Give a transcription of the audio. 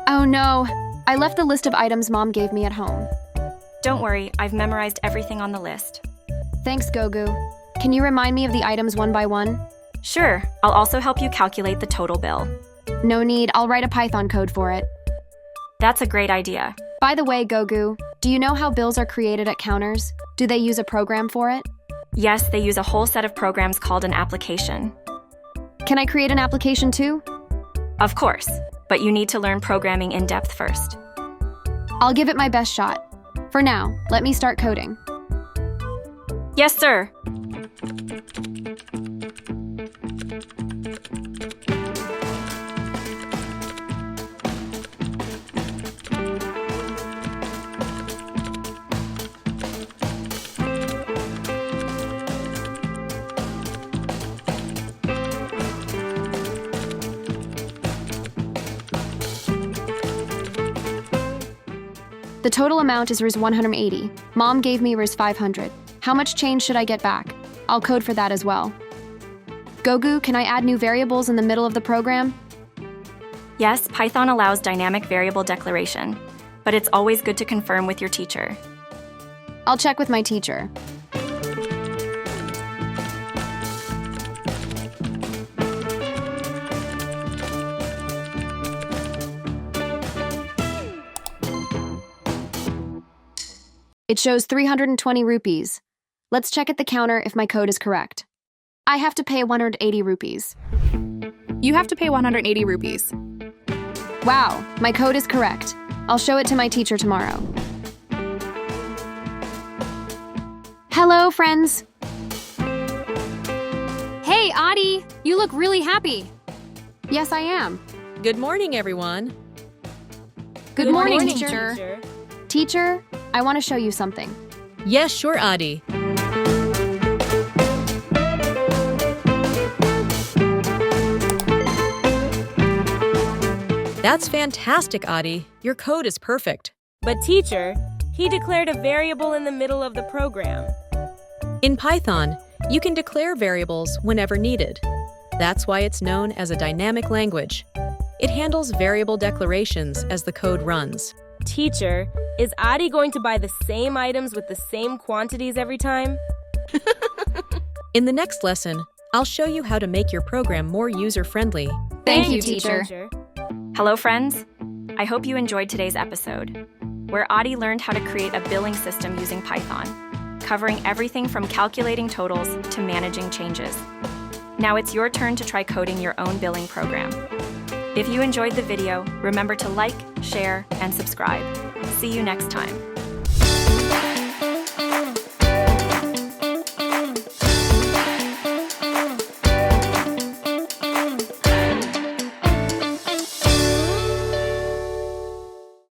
Oh no, I left the list of items Mom gave me at home. Don't worry, I've memorized everything on the list. Thanks, Gogu. Can you remind me of the items one by one? Sure, I'll also help you calculate the total bill. No need, I'll write a Python code for it. That's a great idea. By the way, Gogu, do you know how bills are created at counters? Do they use a program for it? Yes, they use a whole set of programs called an application. Can I create an application too? Of course, but you need to learn programming in depth first. I'll give it my best shot. For now, let me start coding. Yes, sir. The total amount is Rs 180. Mom gave me Rs 500. How much change should I get back? I'll code for that as well. Gogu, can I add new variables in the middle of the program? Yes, Python allows dynamic variable declaration, but it's always good to confirm with your teacher. I'll check with my teacher. It shows 320 rupees. Let's check at the counter if my code is correct. I have to pay 180 rupees. You have to pay 180 rupees. Wow, my code is correct. I'll show it to my teacher tomorrow. Hello, friends. Hey, Aadi, you look really happy. Yes, I am. Good morning, everyone. Good morning, morning, teacher. Teacher, I want to show you something. Yes, sure, Aadi. That's fantastic, Aadi. Your code is perfect. But teacher, he declared a variable in the middle of the program. In Python, you can declare variables whenever needed. That's why it's known as a dynamic language. It handles variable declarations as the code runs. Teacher, is Aadi going to buy the same items with the same quantities every time? In the next lesson, I'll show you how to make your program more user-friendly. Thank you, teacher. Hello, friends. I hope you enjoyed today's episode, where Aadi learned how to create a billing system using Python, covering everything from calculating totals to managing changes. Now it's your turn to try coding your own billing program. If you enjoyed the video, remember to like, share, and subscribe. See you next time.